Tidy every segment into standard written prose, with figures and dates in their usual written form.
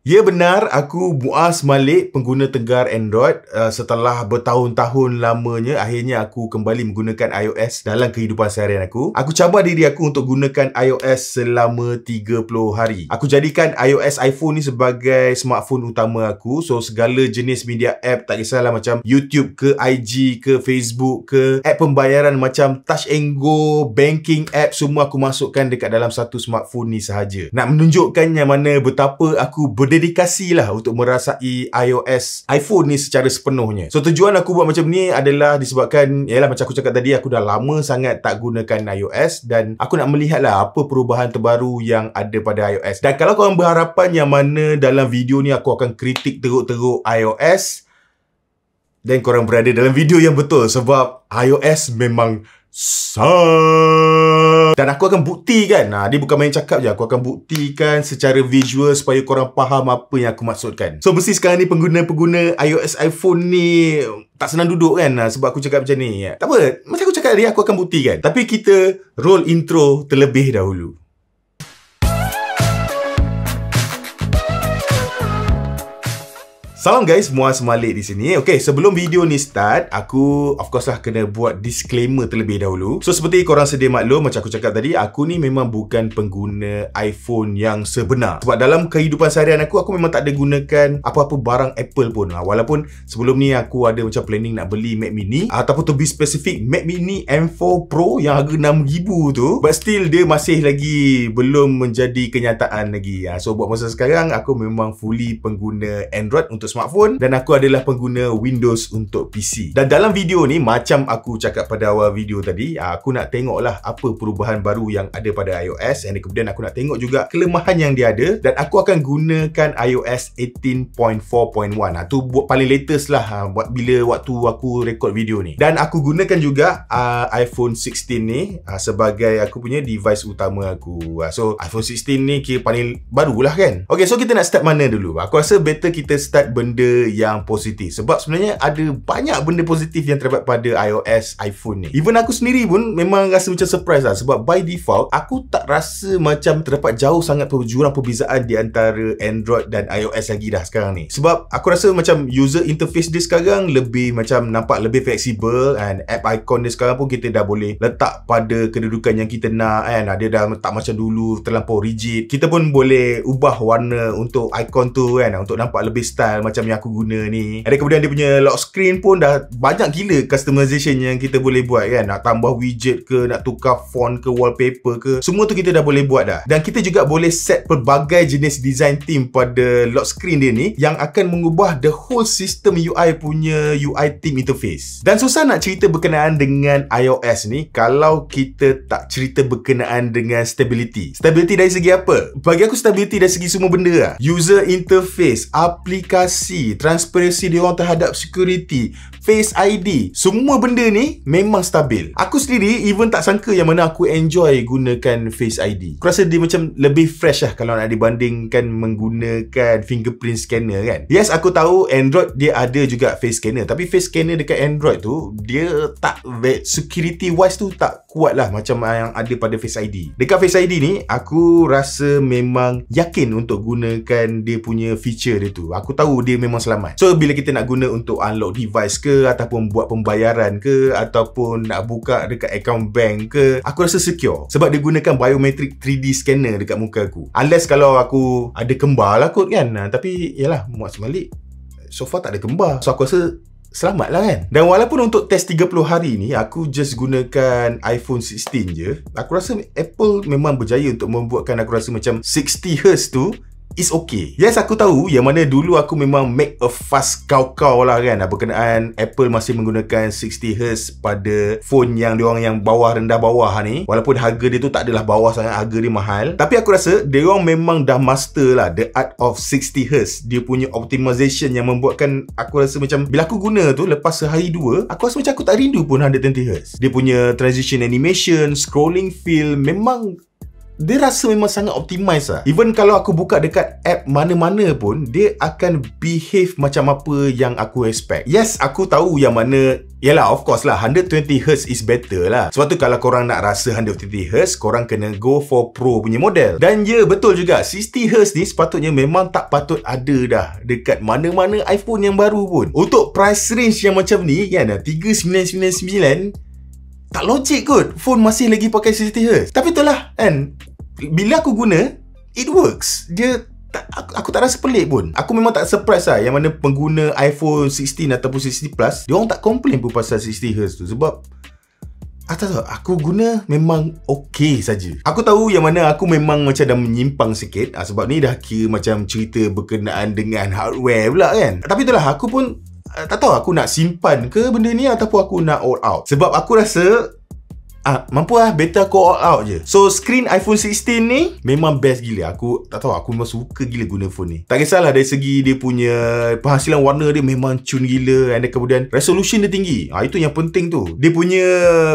Ya benar, aku Muaz Malik, pengguna Tegar Android. Setelah bertahun-tahun lamanya, akhirnya aku kembali menggunakan iOS dalam kehidupan seharian aku. Aku cabar diri aku untuk gunakan iOS selama 30 hari. Aku jadikan iOS iPhone ni sebagai smartphone utama aku. So, segala jenis media app, tak kisahlah macam YouTube ke, IG ke, Facebook ke, app pembayaran macam Touch and Go, banking app, semua aku masukkan dekat dalam satu smartphone ni sahaja. Nak menunjukkan yang mana betapa aku berdedikasi lah untuk merasai iOS iPhone ni secara sepenuhnya. So tujuan aku buat macam ni adalah disebabkan, yalah macam aku cakap tadi, aku dah lama sangat tak gunakan iOS dan aku nak melihat lah apa perubahan terbaru yang ada pada iOS. Dan kalau korang berharapan yang mana dalam video ni aku akan kritik teruk-teruk iOS, dan korang berada dalam video yang betul, sebab iOS memang dan aku akan buktikan, dia bukan main cakap je, aku akan buktikan secara visual supaya korang faham apa yang aku maksudkan. So mesti sekarang ni pengguna-pengguna iOS iPhone ni tak senang duduk kan, sebab aku cakap macam ni. Tak apa, macam aku cakap tadi, aku akan buktikan. Tapi kita roll intro terlebih dahulu. Salam guys, Muaz Malik di sini. Okay, sebelum video ni start, aku of course lah kena buat disclaimer terlebih dahulu. So seperti korang sedia maklum, macam aku cakap tadi, aku ni memang bukan pengguna iPhone yang sebenar. Sebab dalam kehidupan seharian aku memang tak ada gunakan apa-apa barang Apple pun. Walaupun sebelum ni aku ada macam planning nak beli Mac Mini, ataupun to be specific, Mac Mini M4 Pro yang harga RM6,000 tu, but still dia masih lagi belum menjadi kenyataan lagi. So buat masa sekarang, aku memang fully pengguna Android untuk smartphone dan aku adalah pengguna Windows untuk PC. Dan dalam video ni, macam aku cakap pada awal video tadi, aku nak tengok lah apa perubahan baru yang ada pada iOS, dan kemudian aku nak tengok juga kelemahan yang dia ada, dan aku akan gunakan iOS 18.4.1. Tu buat paling latest lah bila waktu aku record video ni. Dan aku gunakan juga iPhone 16 ni sebagai aku punya device utama aku. So iPhone 16 ni kira paling baru lah kan. Okay, so kita nak start mana dulu? Aku rasa better kita start benda yang positif, sebab sebenarnya ada banyak benda positif yang terdapat pada iOS iPhone ni. Even aku sendiri pun memang rasa macam surprise lah, sebab by default aku tak rasa macam terdapat jauh sangat jurang perbezaan di antara Android dan iOS lagi dah sekarang ni. Sebab aku rasa macam user interface dia sekarang lebih macam nampak lebih fleksibel, and app icon dia sekarang pun kita dah boleh letak pada kedudukan yang kita nak kan. Dia dah tak macam dulu terlampau rigid. Kita pun boleh ubah warna untuk icon tu kan, untuk nampak lebih style macam yang aku guna ni. Dan kemudian dia punya lock screen pun dah banyak gila customization yang kita boleh buat kan. Nak tambah widget ke, nak tukar font ke, wallpaper ke, semua tu kita dah boleh buat dah. Dan kita juga boleh set pelbagai jenis design theme pada lock screen dia ni yang akan mengubah the whole system UI punya UI theme interface. Dan susah nak cerita berkenaan dengan iOS ni kalau kita tak cerita berkenaan dengan stability. Stability dari segi apa? Bagi aku stability dari segi semua benda lah. User interface, aplikasi, transparansi dia orang terhadap security, Face ID, semua benda ni memang stabil. Aku sendiri even tak sangka yang mana aku enjoy gunakan Face ID. Aku rasa dia macam lebih fresh lah kalau nak dibandingkan menggunakan fingerprint scanner kan. Yes, aku tahu Android dia ada juga face scanner, tapi face scanner dekat Android tu dia tak, security wise tu tak kuat lah macam yang ada pada Face ID. Dekat Face ID ni aku rasa memang yakin untuk gunakan dia punya feature dia tu. Aku tahu dia memang selamat. So bila kita nak guna untuk unlock device ke, ataupun buat pembayaran ke, ataupun nak buka dekat account bank ke, aku rasa secure sebab dia gunakan biometric 3D scanner dekat muka aku. Unless kalau aku ada kembar lah kot kan. Tapi yalah, Muaz Malik so far tak ada kembar, so aku rasa selamat lah kan. Dan walaupun untuk test 30 hari ni aku just gunakan iPhone 16 je, aku rasa Apple memang berjaya untuk membuatkan aku rasa macam 60Hz tu is okay. Yes, aku tahu yang mana dulu aku memang make a fuss kau-kau lah kan berkenaan Apple masih menggunakan 60Hz pada phone yang diorang yang bawah, rendah bawah ni. Walaupun harga dia tu tak adalah bawah sangat, harga dia mahal. Tapi aku rasa diorang memang dah master lah the art of 60Hz. Dia punya optimization yang membuatkan aku rasa macam bila aku guna tu lepas sehari dua, aku rasa macam aku tak rindu pun 120Hz. Dia punya transition animation, scrolling feel memang dia rasa memang sangat optimize lah. Even kalau aku buka dekat app mana-mana pun, dia akan behave macam apa yang aku expect. Yes, aku tahu yang mana, yalah, of course lah, 120Hz is better lah. Sebab tu kalau korang nak rasa 120Hz, korang kena go for Pro punya model. Dan ya, betul juga, 60Hz ni sepatutnya memang tak patut ada dah dekat mana-mana iPhone yang baru pun. Untuk price range yang macam ni kan, 3999, tak logik kot phone masih lagi pakai 60Hz. Tapi itulah kan, bila aku guna, it works. Aku tak rasa pelik pun. Aku memang tak surprise lah yang mana pengguna iPhone 16 ataupun 16 Plus, dia orang tak komplain pun pasal 60Hz tu. Sebab aku guna memang okey saja. Aku tahu yang mana aku memang macam dah menyimpang sikit, sebab ni dah kira macam cerita berkenaan dengan hardware pula kan. Tapi itulah, aku pun tak tahu aku nak simpan ke benda ni ataupun aku nak all out. Sebab aku rasa mampu lah, better aku all out je. So screen iPhone 16 ni memang best gila. Aku tak tahu, aku memang suka gila guna phone ni. Tak kisahlah dari segi dia punya penghasilan warna dia memang cun gila, dan kemudian resolution dia tinggi. Itu yang penting tu. Dia punya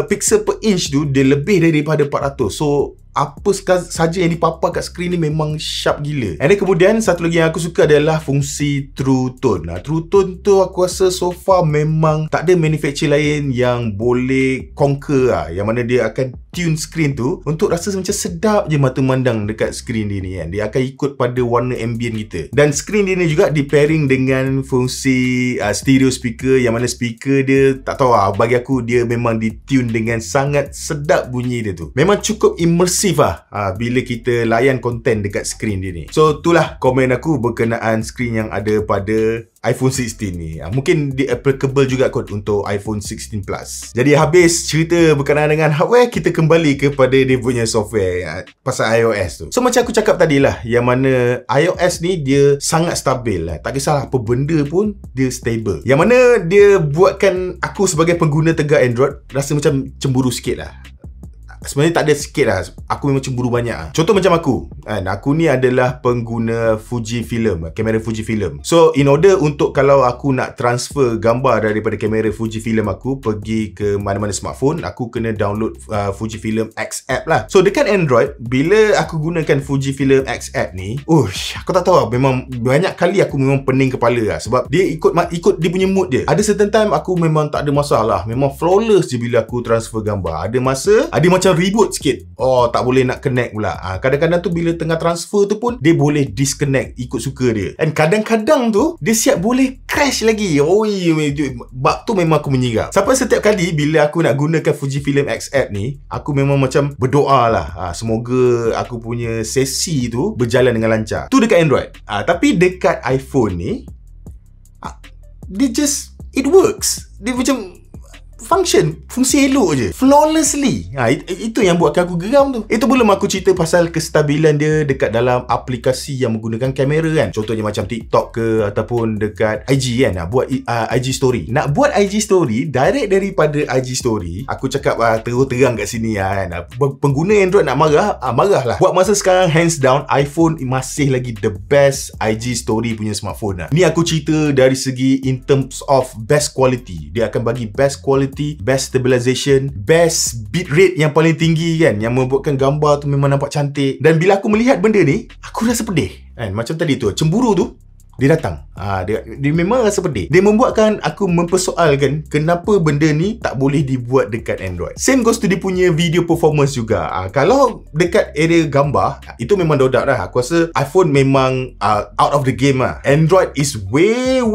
pixel per inch tu dia lebih daripada 400. So apa saja yang dipapar kat skrin ni memang sharp gila. And then kemudian satu lagi yang aku suka adalah fungsi True Tone. True Tone tu aku rasa so far memang tak ada manufacturer lain yang boleh conquer yang mana dia akan tune skrin tu untuk rasa macam sedap je mata memandang dekat skrin dia ni kan. Dia akan ikut pada warna ambient kita. Dan skrin dia ni juga di pairing dengan fungsi stereo speaker, yang mana speaker dia tak tahu bagi aku dia memang di tune dengan sangat sedap bunyi dia tu. Memang cukup immersive bila kita layan konten dekat skrin dia ni. So itulah komen aku berkenaan skrin yang ada pada iPhone 16 ni. Mungkin dia applicable juga kot untuk iPhone 16 Plus. Jadi habis cerita berkenaan dengan hardware, kita kembali kepada dia punya software pasal iOS tu. So macam aku cakap tadi lah, yang mana iOS ni dia sangat stabil lah. Tak kisahlah apa benda pun, dia stable. Yang mana dia buatkan aku sebagai pengguna tegak Android rasa macam cemburu sikit lah. Sebenarnya tak ada sikit lah, aku memang cemburu banyak. Contoh macam aku ni adalah pengguna Fujifilm, kamera Fujifilm. So in order untuk kalau aku nak transfer gambar daripada kamera Fujifilm aku pergi ke mana-mana smartphone, aku kena download Fujifilm X app lah. So dekat Android, bila aku gunakan Fujifilm X app ni, aku tak tahu lah, memang banyak kali aku memang pening kepala lah. Sebab dia ikut dia punya mood dia. Ada certain time aku memang tak ada masalah, memang flawless je bila aku transfer gambar. Ada masa ada macam reboot sikit, tak boleh nak connect pula. Kadang-kadang tu bila tengah transfer tu pun dia boleh disconnect ikut suka dia. Dan kadang-kadang tu dia siap boleh crash lagi. Bab tu memang aku menyirap. Sampai setiap kali bila aku nak gunakan Fujifilm X app ni, aku memang macam berdoa lah, semoga aku punya sesi tu berjalan dengan lancar. Tu dekat Android. Tapi dekat iPhone ni, dia just, it works. Dia macam fungsi elok je, flawlessly. Itu yang buatkan aku geram tu. Itu belum aku cerita pasal kestabilan dia dekat dalam aplikasi yang menggunakan kamera kan. Contohnya macam TikTok ke ataupun dekat IG kan, buat IG story. Nak buat IG story direct daripada IG story, aku cakap terang kat sini kan, pengguna Android nak marah, marah lah. Buat masa sekarang, hands down iPhone masih lagi the best IG story punya smartphone. Ni aku cerita dari segi in terms of best quality. Dia akan bagi best quality, best stabilization, best bitrate yang paling tinggi kan, yang membuatkan gambar tu memang nampak cantik. Dan bila aku melihat benda ni, aku rasa pedih kan. Macam tadi tu, cemburu tu dia datang. Dia memang rasa pedih. Dia membuatkan aku mempersoalkan kenapa benda ni tak boleh dibuat dekat Android. Same goes to dia punya video performance juga. Kalau dekat area gambar, itu memang dodak dah. Aku rasa iPhone memang out of the game lah. Android is way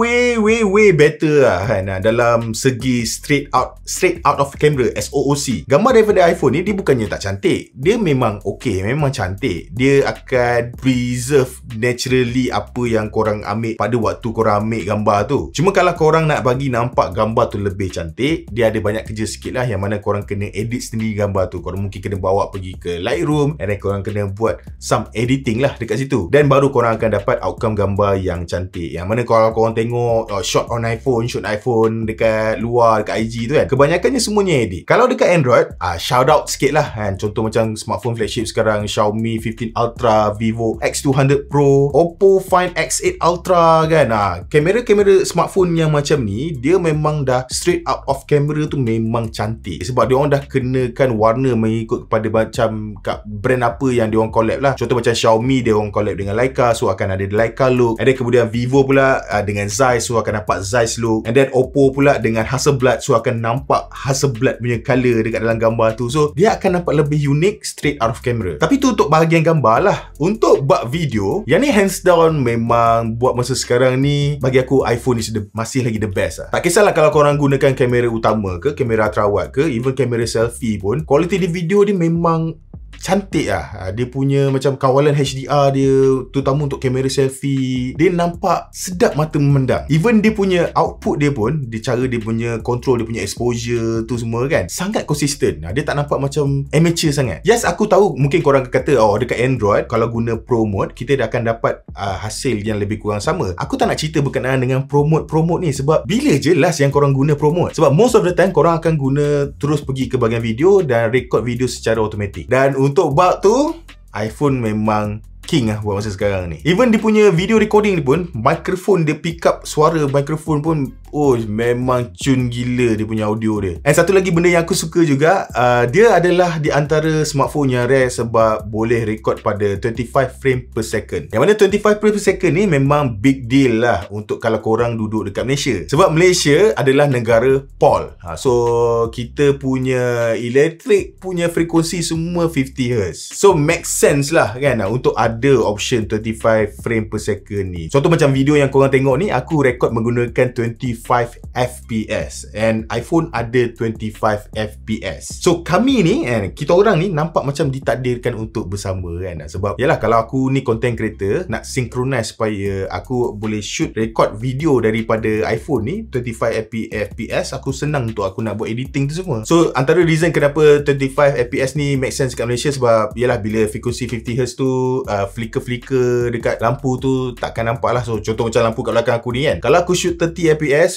better lah kan, dalam segi straight out of camera, SOOC. Gambar daripada iPhone ni dia bukannya tak cantik. Dia memang okay, memang cantik. Dia akan preserve naturally apa yang korang ambil pada waktu korang ambil gambar tu. Cuma kalau korang nak bagi nampak gambar tu lebih cantik, dia ada banyak kerja sikit lah, yang mana korang kena edit sendiri gambar tu. Korang mungkin kena bawa pergi ke Lightroom, and then korang kena buat some editing lah dekat situ. Dan baru korang akan dapat outcome gambar yang cantik. Yang mana kalau korang tengok shot iPhone dekat luar, dekat IG tu kan, kebanyakannya semuanya edit. Kalau dekat Android, shout out sikit lah kan. Contoh macam smartphone flagship sekarang, Xiaomi 15 Ultra, Vivo X200 Pro, Oppo Find X8 Ultra, ultra kan. Kamera-kamera smartphone yang macam ni, dia memang dah straight out of camera tu memang cantik. Sebab dia orang dah kenakan warna mengikut kepada macam brand apa yang dia orang collab lah. Contoh macam Xiaomi, dia orang collab dengan Leica, so akan ada Leica look. And then kemudian Vivo pula dengan Zeiss, so akan dapat Zeiss look. And then Oppo pula dengan Hasselblad, so akan nampak Hasselblad punya colour dekat dalam gambar tu. So dia akan nampak lebih unik straight out of camera. Tapi tu untuk bahagian gambar lah. Untuk buat video, yang ni hands down memang buat masa sekarang ni, bagi aku iPhone is masih lagi the best lah. Tak kisahlah kalau korang gunakan kamera utama ke, kamera ultrawide ke, even kamera selfie pun, quality di video dia memang cantik lah. Dia punya macam kawalan HDR dia, terutama untuk kamera selfie, dia nampak sedap mata memandang. Even dia punya output dia pun, dia cara dia punya control, dia punya exposure tu semua kan, sangat konsisten. Dia tak nampak macam amateur sangat. Yes, aku tahu mungkin korang kata dekat Android kalau guna Pro Mode kita dah akan dapat hasil yang lebih kurang sama. Aku tak nak cerita berkenaan dengan Pro Mode ni, sebab bila je last yang korang guna Pro Mode? Sebab most of the time korang akan guna terus pergi ke bahagian video dan record video secara automatik. Dan untuk bug tu, iPhone memang king lah buat masa sekarang ni. Even dia punya video recording ni pun, mikrofon dia pick up suara mikrofon pun memang cun gila dia punya audio dia. And satu lagi benda yang aku suka juga, dia adalah di antara smartphone yang rare sebab boleh record pada 25 frame per second. Yang mana 25 frame per second ni memang big deal lah untuk kalau korang duduk dekat Malaysia. Sebab Malaysia adalah negara POL. So kita punya elektrik punya frekuensi semua 50Hz. So make sense lah kan untuk ada option 25 frame per second ni. Contoh macam video yang korang tengok ni, aku record menggunakan 25 FPS and iPhone ada 25 FPS. So kami ni kita orang ni nampak macam ditakdirkan untuk bersama kan. Sebab yalah, kalau aku ni content creator nak synchronize supaya aku boleh shoot record video daripada iPhone ni 25 FPS, aku senang untuk aku nak buat editing tu semua. So antara reason kenapa 25 FPS ni make sense kat Malaysia, sebab yalah bila frekuensi 50Hz tu flicker-flicker dekat lampu tu takkan nampak lah. So contoh macam lampu kat belakang aku ni kan, kalau aku shoot 30 FPS,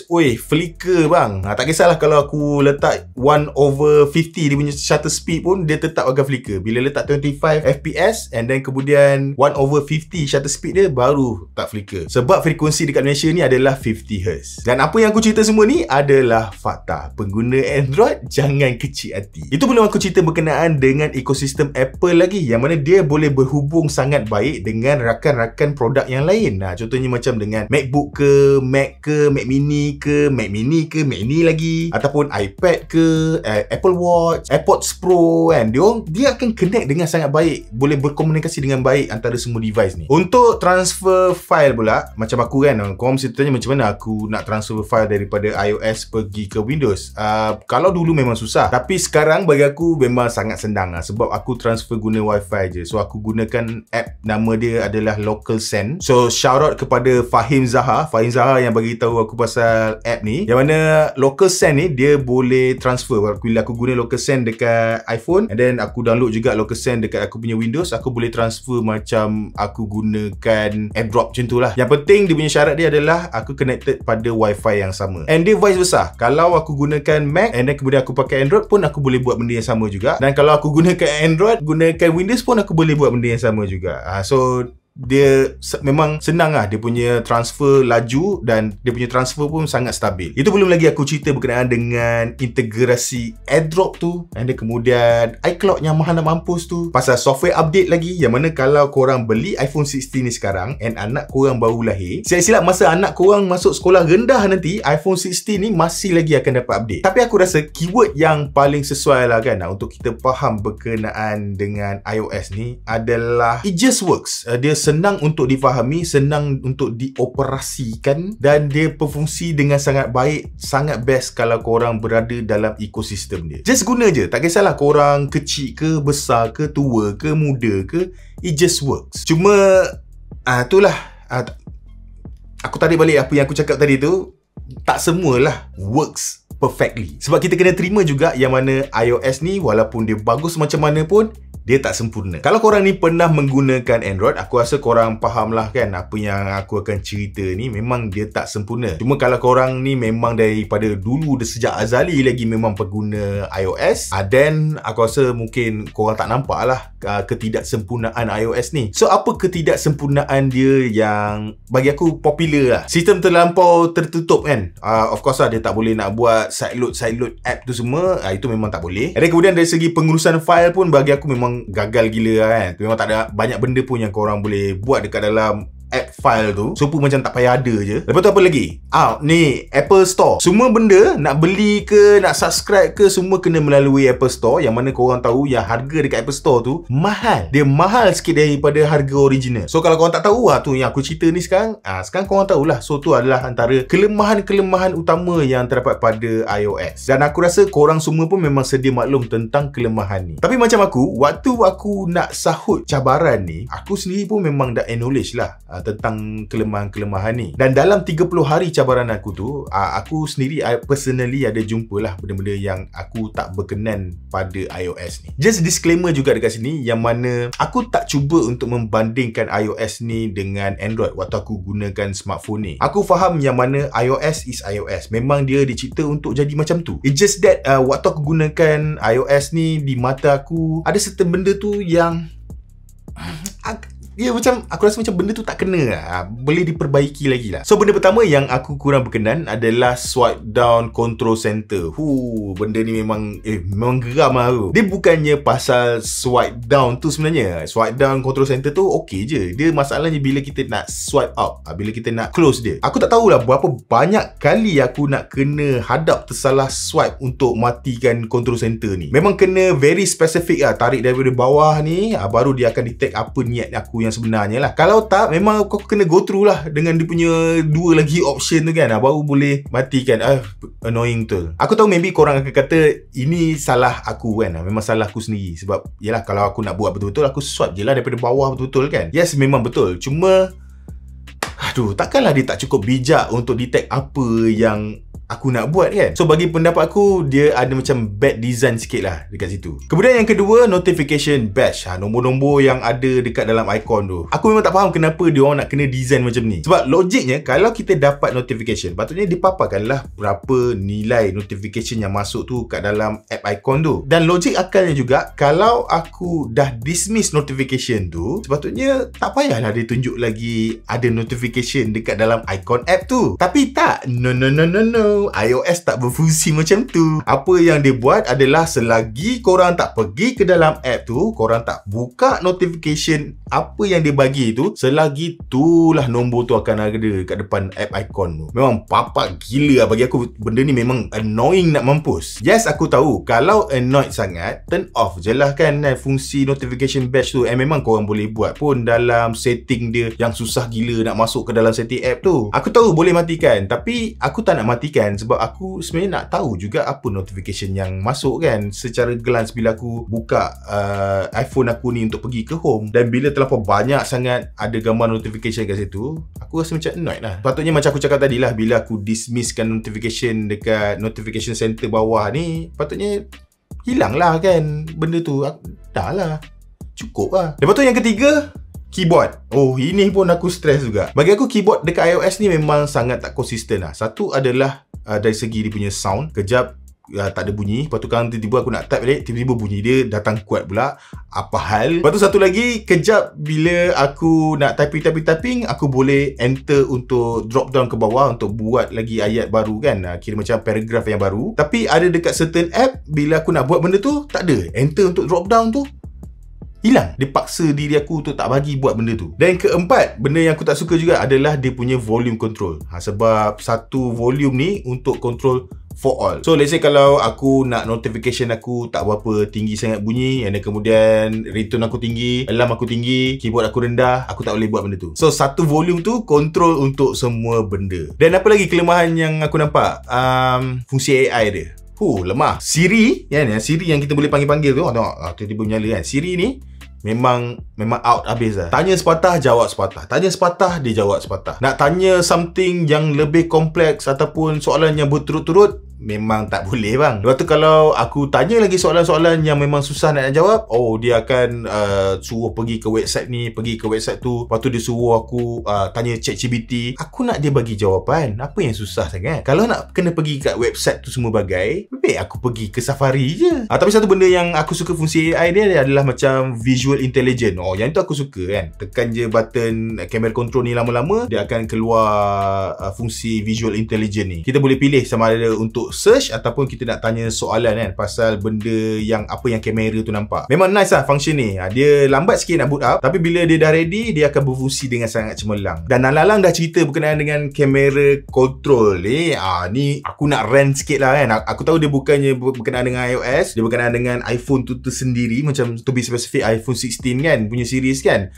flicker bang. Tak kisahlah kalau aku letak 1/50 dia punya shutter speed pun, dia tetap akan flicker. Bila letak 25 FPS and then kemudian 1/50 shutter speed dia, baru tak flicker. Sebab frekuensi dekat Malaysia ni adalah 50Hz. Dan apa yang aku cerita semua ni adalah fakta. Pengguna Android jangan kecil hati. Itu belum aku cerita berkenaan dengan ekosistem Apple lagi, yang mana dia boleh berhubung sangat baik dengan rakan-rakan produk yang lain. Contohnya macam dengan MacBook ke, Mac ke, Mac Mini ke, Mac Mini ke, Mac Mini lagi, ataupun iPad ke, Apple Watch, AirPods Pro kan, dia akan connect dengan sangat baik, boleh berkomunikasi dengan baik antara semua device ni. Untuk transfer file pula, macam aku kan, korang mesti tanya macam mana aku nak transfer file daripada iOS pergi ke Windows. Kalau dulu memang susah, tapi sekarang bagi aku memang sangat senang lah, sebab aku transfer guna Wi-Fi je. So aku gunakan app, nama dia adalah LocalSend. So shout out kepada Fahim Zahar yang bagi tahu aku pasal app ni, yang mana LocalSend ni dia boleh transfer. Bila aku guna LocalSend dekat iPhone and then aku download juga LocalSend dekat aku punya Windows, aku boleh transfer macam aku gunakan AirDrop macam tu lah. Yang penting dia punya syarat dia adalah aku connected pada Wi-Fi yang sama. And dia vice versa, kalau aku gunakan Mac and then kemudian aku pakai Android pun aku boleh buat benda yang sama juga. Dan kalau aku gunakan Android, gunakan Windows pun aku boleh buat benda yang sama juga. So dia memang senang lah, dia punya transfer laju dan dia punya transfer pun sangat stabil. Itu belum lagi aku cerita berkenaan dengan integrasi AirDrop tu, and then kemudian iCloud yang mahal nak mampus tu, pasal software update lagi, yang mana kalau korang beli iPhone 16 ni sekarang and anak korang baru lahir, silap-silap masa anak korang masuk sekolah rendah nanti, iPhone 16 ni masih lagi akan dapat update. Tapi aku rasa keyword yang paling sesuai lah kan untuk kita faham berkenaan dengan iOS ni adalah it just works. Dia senang untuk difahami, senang untuk dioperasikan, dan dia berfungsi dengan sangat baik, sangat best kalau korang berada dalam ekosistem dia. Just guna je, tak kisahlah korang kecil ke, besar ke, tua ke, muda ke, it just works. Cuma itulah, aku tarik balik apa yang aku cakap tadi tu, tak semualah works perfectly. Sebab kita kena terima juga yang mana iOS ni walaupun dia bagus macam mana pun, dia tak sempurna. Kalau korang ni pernah menggunakan Android, aku rasa korang faham lah kan apa yang aku akan cerita ni, memang dia tak sempurna. Cuma kalau korang ni memang daripada dulu, sejak azali lagi memang pengguna iOS, then aku rasa mungkin korang tak nampak lah ketidaksempurnaan iOS ni. So apa ketidaksempurnaan dia yang bagi aku popular lah? Sistem terlampau tertutup kan. Of course lah, dia tak boleh nak buat side load app tu semua. Itu memang tak boleh. Dan kemudian dari segi pengurusan file pun bagi aku memang gagal gila lah kan. Memang tak ada banyak benda pun yang korang boleh buat dekat dalam app file tu. So pun macam tak payah ada je. Lepas tu apa lagi? Ni Apple Store. Semua benda nak beli ke, nak subscribe ke, semua kena melalui Apple Store. Yang mana korang tahu yang harga dekat Apple Store tu mahal. Dia mahal sikit daripada harga original. So kalau korang tak tahu tu yang aku cerita ni sekarang, sekarang korang tahulah. So tu adalah antara kelemahan-kelemahan utama yang terdapat pada iOS. Dan aku rasa korang semua pun memang sedia maklum tentang kelemahan ni. Tapi macam aku, waktu aku nak sahut cabaran ni, aku sendiri pun memang dah acknowledge lah tentang kelemahan-kelemahan ni. Dan dalam 30 hari cabaran aku tu, aku sendiri personally ada jumpalah benda-benda yang aku tak berkenan pada iOS ni. Just disclaimer juga dekat sini, yang mana aku tak cuba untuk membandingkan iOS ni dengan Android waktu aku gunakan smartphone ni. Aku faham yang mana iOS is iOS. Memang dia dicipta untuk jadi macam tu. It's just that waktu aku gunakan iOS ni, di mata aku ada certain benda tu yang macam aku rasa macam benda tu tak kena lah. Boleh diperbaiki lagi lah. So benda pertama yang aku kurang berkenan adalah swipe down control center. Benda ni memang geram lah tu. Dia bukannya pasal swipe down tu sebenarnya. Swipe down control center tu okey je. Dia masalahnya bila kita nak swipe up, bila kita nak close dia. Aku tak tahulah berapa banyak kali aku nak kena hadap tersalah swipe untuk matikan control center ni. Memang kena very specific lah. Tarik daripada bawah ni, baru dia akan detect apa niat aku yang sebenarnya lah. Kalau tak, memang kau kena go through lah dengan dia punya dua lagi option tu kan, baru boleh matikan. Annoying tu. Aku tahu maybe korang akan kata ini salah aku kan. Memang salah aku sendiri. Sebab yelah, kalau aku nak buat betul-betul, aku swipe je lah daripada bawah betul-betul kan. Yes, memang betul. Cuma takkanlah dia tak cukup bijak untuk detect apa yang aku nak buat kan. So bagi pendapat aku, dia ada macam bad design sikit lah dekat situ. Kemudian yang kedua, notification badge. Nombor-nombor yang ada dekat dalam icon tu, aku memang tak faham kenapa dia orang nak kena design macam ni. Sebab logiknya, kalau kita dapat notification, patutnya dipaparkanlah berapa nilai notification yang masuk tu kat dalam app icon tu. Dan logik akalnya juga, kalau aku dah dismiss notification tu, sepatutnya tak payahlah dia tunjuk lagi ada notification dekat dalam icon app tu. Tapi tak. No. iOS tak berfungsi macam tu. Apa yang dia buat adalah selagi korang tak pergi ke dalam app tu, korang tak buka notification apa yang dia bagi tu, selagi itulah nombor tu akan ada kat depan app icon tu. Memang papak gila lah bagi aku. Benda ni memang annoying nak mampus. Yes, aku tahu kalau annoyed sangat, turn off je lah kan fungsi notification badge tu. Memang korang boleh buat pun dalam setting dia yang susah gila nak masuk ke dalam setting app tu. Aku tahu boleh matikan, tapi aku tak nak matikan sebab aku sebenarnya nak tahu juga apa notification yang masuk kan. Secara glance bila aku buka iPhone aku ni untuk pergi ke home, dan bila terlampau banyak sangat ada gambar notification kat situ, aku rasa macam annoyed lah. Patutnya macam aku cakap tadi lah, bila aku dismisskan notification dekat notification center bawah ni, patutnya hilang lah kan benda tu. Dah lah, cukup lah. Lepas tu yang ketiga, keyboard. Ini pun aku stress juga. Bagi aku keyboard dekat iOS ni memang sangat tak konsisten lah. Satu adalah dari segi dia punya sound. Kejap tak ada bunyi, lepas tu kan tiba-tiba aku nak type balik, tiba-tiba bunyi dia datang kuat pula. Apa hal? Lepas tu satu lagi, kejap bila aku nak typing, aku boleh enter untuk drop down ke bawah untuk buat lagi ayat baru kan, kira macam paragraph yang baru. Tapi ada dekat certain app, bila aku nak buat benda tu, tak ada. Enter untuk drop down tu hilang. Dia paksa diri aku untuk tak bagi buat benda tu. Dan keempat, benda yang aku tak suka juga adalah dia punya volume control. Sebab satu volume ni untuk control for all. So let's say kalau aku nak notification aku tak berapa tinggi sangat bunyi, dan kemudian ringtone aku tinggi, alarm aku tinggi, keyboard aku rendah, aku tak boleh buat benda tu. So satu volume tu control untuk semua benda. Dan apa lagi kelemahan yang aku nampak? Fungsi AI dia lemah. Siri kan, Siri yang kita boleh panggil-panggil tu, tengok tiba-tiba menyala kan. Siri ni memang out habis lah. Tanya sepatah, jawab sepatah. Tanya sepatah, dia jawab sepatah. Nak tanya something yang lebih kompleks ataupun soalan yang berturut-turut, memang tak boleh bang. Lepas tu kalau aku tanya lagi soalan-soalan yang memang susah nak jawab, dia akan suruh pergi ke website ni, pergi ke website tu. Lepas tu dia suruh aku tanya ChatGPT. Aku nak dia bagi jawapan. Apa yang susah sangat? Kalau nak kena pergi kat website tu semua bagai, lebih baik aku pergi ke Safari je. Tapi satu benda yang aku suka fungsi AI dia adalah macam visual intelligence. Yang itu aku suka kan. Tekan je button camera control ni lama-lama, dia akan keluar fungsi visual intelligence ni. Kita boleh pilih sama ada untuk search ataupun kita nak tanya soalan kan pasal benda yang apa yang kamera tu nampak. Memang nice lah function ni. Dia lambat sikit nak boot up, tapi bila dia dah ready, dia akan berfungsi dengan sangat cemerlang. Dan Lalang dah cerita berkenaan dengan kamera control ni. Ni aku nak rant sikit lah kan. Aku tahu dia bukannya berkenaan dengan iOS, dia berkenaan dengan iPhone tu tersendiri, macam to be specific iPhone 16 kan, punya series kan.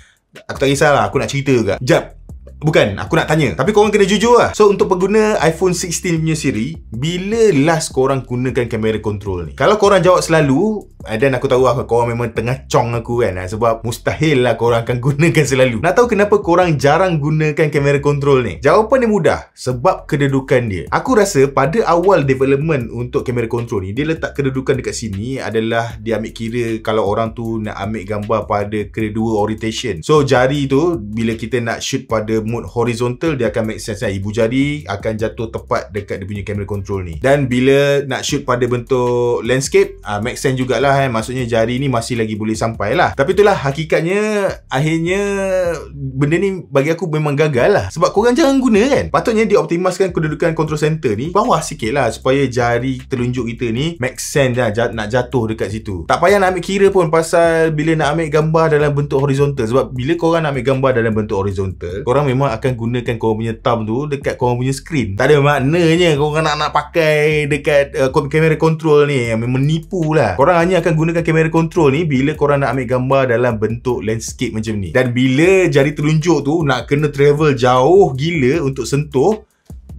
Aku tak kisahlah, aku nak cerita ke. Jap. Bukan, aku nak tanya. Tapi korang kena jujur lah. So, untuk pengguna iPhone 16 punya siri, bila last korang gunakan kamera control ni? Kalau korang jawab selalu, dan aku tahu lah korang memang tengah cong aku kan, sebab mustahil lah korang akan gunakan selalu. Nak tahu kenapa korang jarang gunakan kamera control ni? Jawapan dia mudah. Sebab kedudukan dia. Aku rasa pada awal development untuk kamera control ni, dia letak kedudukan dekat sini adalah dia ambil kira kalau orang tu nak ambil gambar pada kedua orientation. So, jari tu, bila kita nak shoot pada mode horizontal, dia akan make sense lah. Ibu jari akan jatuh tepat dekat dia punya camera control ni. Dan bila nak shoot pada bentuk landscape, make sense jugalah kan. Maksudnya jari ni masih lagi boleh sampai lah. Tapi itulah hakikatnya, akhirnya benda ni bagi aku memang gagal lah. Sebab korang jangan guna kan. Patutnya dioptimaskan kedudukan control center ni bawah sikit lah, supaya jari telunjuk kita ni make sense lah nak jatuh dekat situ. Tak payah nak ambil kira pun pasal bila nak ambil gambar dalam bentuk horizontal. Sebab bila korang nak ambil gambar dalam bentuk horizontal, korang memang akan gunakan korang punya thumb tu dekat korang punya screen. Tak ada maknanya korang nak pakai dekat kamera control ni. Menipu lah. Korang hanya akan gunakan kamera control ni bila korang nak ambil gambar dalam bentuk landscape macam ni. Dan bila jari telunjuk tu nak kena travel jauh gila untuk sentuh,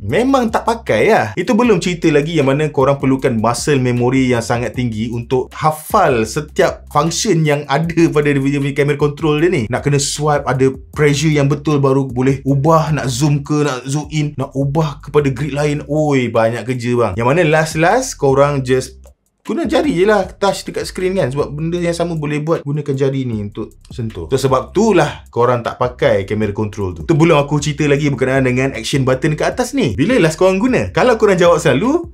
memang tak pakai lah. Itu belum cerita lagi yang mana korang perlukan muscle memory yang sangat tinggi untuk hafal setiap function yang ada pada dia punya camera control dia ni. Nak kena swipe, ada pressure yang betul baru boleh ubah, nak zoom ke, nak zoom in, nak ubah kepada grid lain. Oi, banyak kerja bang. Yang mana last korang just guna jari je lah, touch dekat screen kan. Sebab benda yang sama boleh buat, gunakan jari ni untuk sentuh. So sebab tu lah korang tak pakai kamera control tu. Tu belum aku cerita lagi berkenaan dengan action button kat atas ni. Bila last korang guna? Kalau korang jawab selalu,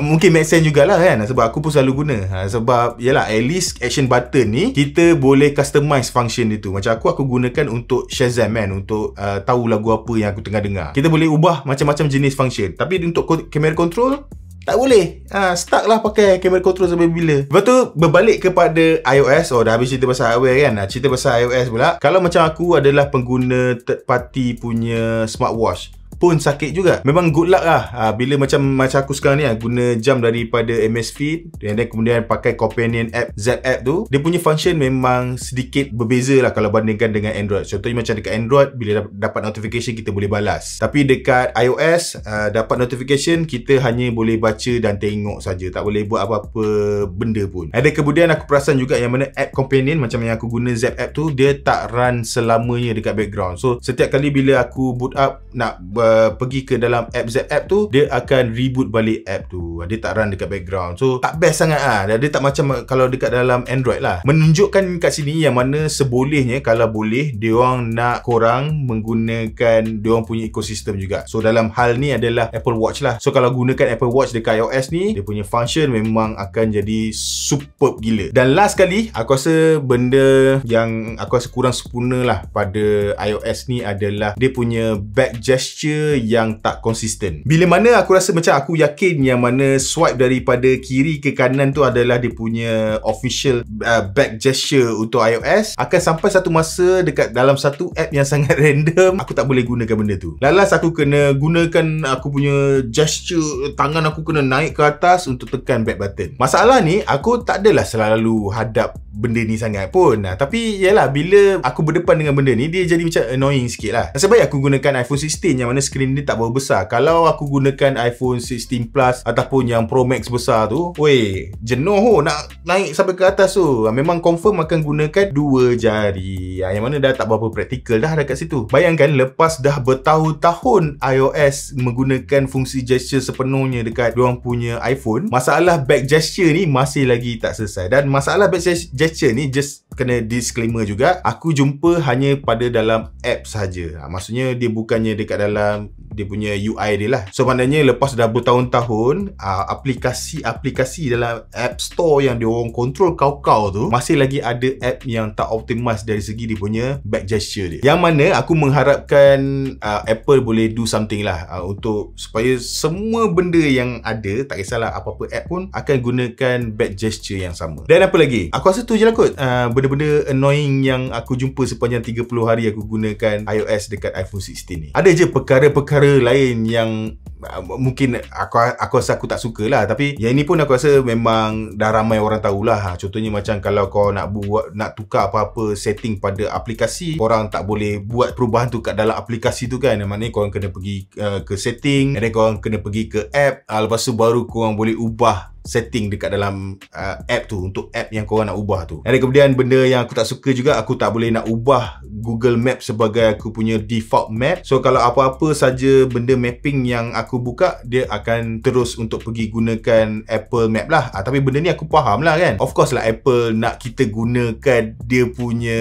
mungkin make sense jugalah kan. Sebab aku pun selalu guna. Sebab yalah, at least action button ni kita boleh customize function dia tu. Macam aku gunakan untuk Shazam kan, untuk tahu lagu apa yang aku tengah dengar. Kita boleh ubah macam-macam jenis function. Tapi untuk kamera control tak boleh. Stuck lah pakai kamera control sampai bila. Lepas tu berbalik kepada iOS. Dah habis cerita pasal hardware kan. Cerita pasal iOS pula. Kalau macam aku adalah pengguna third party punya smartwatch, pun sakit juga. Memang good luck lah. Bila macam aku sekarang ni guna jam daripada Amazfit, dan kemudian pakai companion app Z app tu, dia punya function memang sedikit berbeza lah kalau bandingkan dengan Android. Contohnya macam dekat Android, bila dapat notification kita boleh balas. Tapi dekat iOS, dapat notification kita hanya boleh baca dan tengok saja, tak boleh buat apa-apa benda pun. Ada kemudian aku perasan juga yang mana app companion macam yang aku guna Z app tu, dia tak run selamanya dekat background. So setiap kali bila aku boot up nak pergi ke dalam app Z app tu, dia akan reboot balik app tu. Dia tak run dekat background. So tak best sangat lah. Dia tak macam kalau dekat dalam Android lah. Menunjukkan kat sini yang mana sebolehnya kalau boleh diorang nak korang menggunakan diorang punya ekosistem juga. So dalam hal ni adalah Apple Watch lah. So kalau gunakan Apple Watch dekat iOS ni, dia punya function memang akan jadi superb gila. Dan last kali, aku rasa benda yang aku rasa kurang sempurna lah pada iOS ni adalah dia punya back gesture yang tak konsisten. Bila mana aku rasa macam aku yakin yang mana swipe daripada kiri ke kanan tu adalah dia punya official back gesture untuk iOS, akan sampai satu masa dekat dalam satu app yang sangat random, aku tak boleh gunakan benda tu. Lalas aku kena gunakan aku punya gesture, tangan aku kena naik ke atas untuk tekan back button. Masalah ni, aku tak adalah selalu hadap benda ni sangat pun. Tapi yalah, bila aku berdepan dengan benda ni, dia jadi macam annoying sikit lah. Nasib baik aku gunakan iPhone 16 yang mana skrin dia tak berapa besar. Kalau aku gunakan iPhone 16 Plus ataupun yang Pro Max besar tu, jenuh nak naik sampai ke atas tu. Memang confirm akan gunakan dua jari, yang mana dah tak berapa praktikal dah dekat situ. Bayangkan lepas dah bertahun-tahun iOS menggunakan fungsi gesture sepenuhnya dekat diorang punya iPhone, masalah back gesture ni masih lagi tak selesai. Dan masalah back gesture ni, just kena disclaimer juga, aku jumpa hanya pada dalam app saja. Maksudnya dia bukannya dekat dalam dia punya UI dia lah. So maknanya lepas dah bertahun-tahun, aplikasi dalam App Store yang dia orang control kau-kau tu, masih lagi ada app yang tak optimize dari segi dia punya back gesture dia. Yang mana aku mengharapkan Apple boleh do something lah untuk supaya semua benda yang ada, tak kisahlah apa-apa app pun, akan gunakan back gesture yang sama. Dan apa lagi? Aku rasa tu je lah kot benda-benda annoying yang aku jumpa sepanjang 30 hari aku gunakan iOS dekat iPhone 16 ni. Ada je perkara-perkara lain yang mungkin aku rasa aku tak suka lah, tapi yang ini pun aku rasa memang dah ramai orang tahulah. Contohnya macam kalau kau nak tukar apa-apa setting pada aplikasi, korang tak boleh buat perubahan tu kat dalam aplikasi tu kan. Maknanya korang kena pergi ke setting, dan korang kena pergi ke app, lepas tu baru korang boleh ubah setting dekat dalam app tu untuk app yang korang nak ubah tu. Dan kemudian benda yang aku tak suka juga, aku tak boleh nak ubah Google Map sebagai aku punya default map. So kalau apa-apa saja benda mapping yang aku buka, dia akan terus untuk pergi gunakan Apple Map lah. Tapi benda ni aku faham lah kan. Of course lah Apple nak kita gunakan dia punya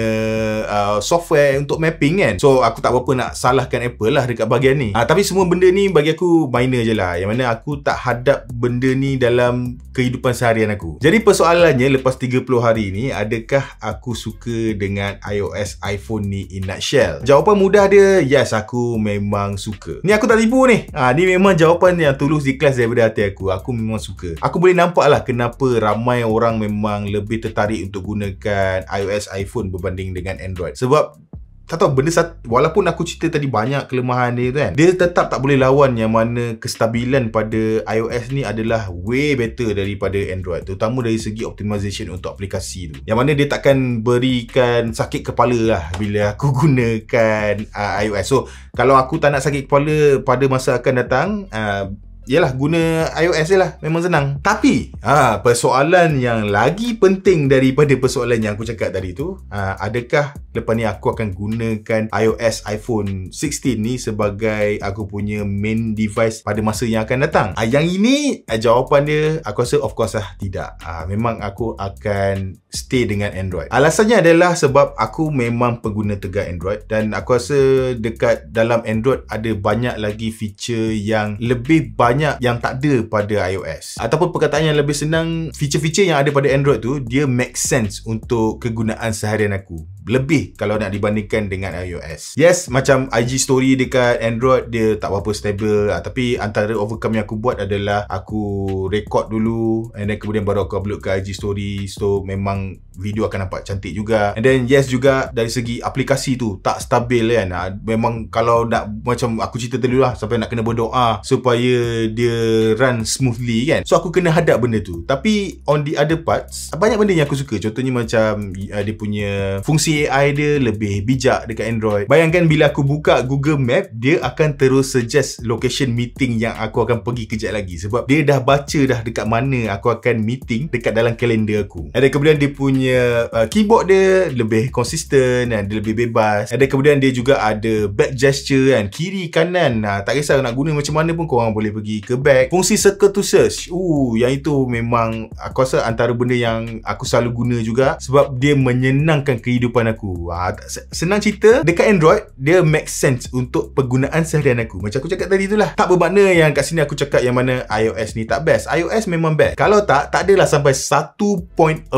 software untuk mapping kan. So aku tak apa-apa nak salahkan Apple lah dekat bahagian ni. Tapi semua benda ni bagi aku minor je lah. Yang mana aku tak hadap benda ni dalam kehidupan seharian aku. Jadi persoalannya lepas 30 hari ni, adakah aku suka dengan iOS iPhone ni in nutshell? Jawapan mudah dia, yes, aku memang suka. Ni aku tak tipu ni. Ni memang jawapan yang tulus ikhlas daripada hati aku. Aku memang suka. Aku boleh nampak lah kenapa ramai orang memang lebih tertarik untuk gunakan iOS iPhone berbanding dengan Android. Sebab tak tahu, benda walaupun aku cerita tadi banyak kelemahan dia tu kan, dia tetap tak boleh lawan yang mana kestabilan pada iOS ni adalah way better daripada Android, terutama dari segi optimization untuk aplikasi tu, yang mana dia takkan berikan sakit kepala lah bila aku gunakan iOS. So kalau aku tak nak sakit kepala pada masa akan datang, yalah, guna iOS je lah. Memang senang. Tapi persoalan yang lagi penting daripada persoalan yang aku cakap tadi tu, adakah lepas ni aku akan gunakan iOS iPhone 16 ni sebagai aku punya main device pada masa yang akan datang? Yang ini jawapan dia, aku rasa of course lah tidak. Memang aku akan stay dengan Android. Alasannya adalah sebab aku memang pengguna tegar Android, dan aku rasa dekat dalam Android ada banyak lagi feature yang lebih banyak yang tak ada pada iOS. Ataupun perkataan yang lebih senang, feature-feature yang ada pada Android tu, dia make sense untuk kegunaan seharian aku. Lebih kalau nak dibandingkan dengan iOS. Yes, macam IG story dekat Android dia tak berapa stable, tapi antara overcome yang aku buat adalah aku record dulu, and then kemudian baru aku upload ke IG story. So memang video akan nampak cantik juga. And then yes juga dari segi aplikasi tu tak stabil kan. Memang kalau nak, macam aku cerita tadi lah, sampai nak kena berdoa supaya dia run smoothly kan. So aku kena hadap benda tu. Tapi on the other parts, banyak benda yang aku suka. Contohnya macam dia punya fungsi AI dia lebih bijak dekat Android. Bayangkan bila aku buka Google Map, dia akan terus suggest location meeting yang aku akan pergi kejap lagi, sebab dia dah baca dah dekat mana aku akan meeting dekat dalam kalender aku. Dan kemudian dia punya keyboard dia lebih konsisten dan dia lebih bebas. Dan kemudian dia juga ada back gesture kan, kiri kanan. Tak kisah nak guna macam mana pun korang boleh pergi ke back. Fungsi circle to search, yang itu memang aku rasa antara benda yang aku selalu guna juga, sebab dia menyenangkan kehidupan aku. Senang cerita, dekat Android dia make sense untuk penggunaan seharian aku. Macam aku cakap tadi itulah. Tak bermakna yang kat sini aku cakap yang mana iOS ni tak best. iOS memang best. Kalau tak adalah sampai 1.4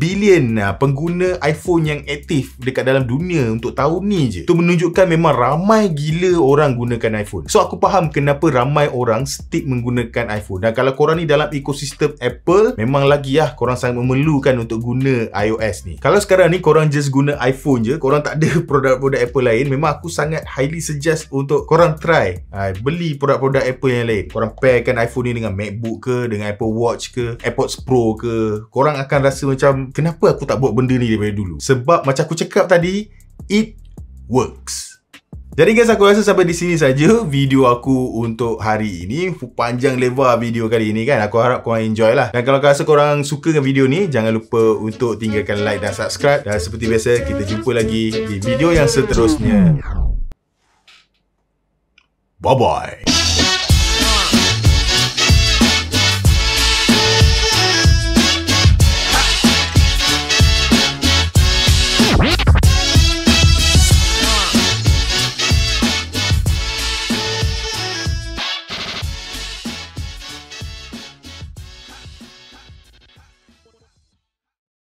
bilion pengguna iPhone yang aktif dekat dalam dunia untuk tahun ni je. Itu menunjukkan memang ramai gila orang gunakan iPhone. So aku faham kenapa ramai orang stick menggunakan iPhone. Dan kalau korang ni dalam ekosistem Apple, memang lagi lah korang sangat memerlukan untuk guna iOS ni. Kalau sekarang ni korang just guna iPhone je, korang tak ada produk-produk Apple lain, memang aku sangat highly suggest untuk korang try beli produk-produk Apple yang lain. Korang pairkan iPhone ni dengan MacBook ke, dengan Apple Watch ke, AirPods Pro ke, korang akan rasa macam, kenapa aku tak buat benda ni daripada dulu? Sebab macam aku cakap tadi, it works. Jadi guys, aku rasa sampai di sini saja video aku untuk hari ini. Panjang lebar video kali ini kan. Aku harap korang enjoy lah. Dan kalau rasa korang suka dengan video ni, jangan lupa untuk tinggalkan like dan subscribe. Dan seperti biasa, kita jumpa lagi di video yang seterusnya. Bye-bye.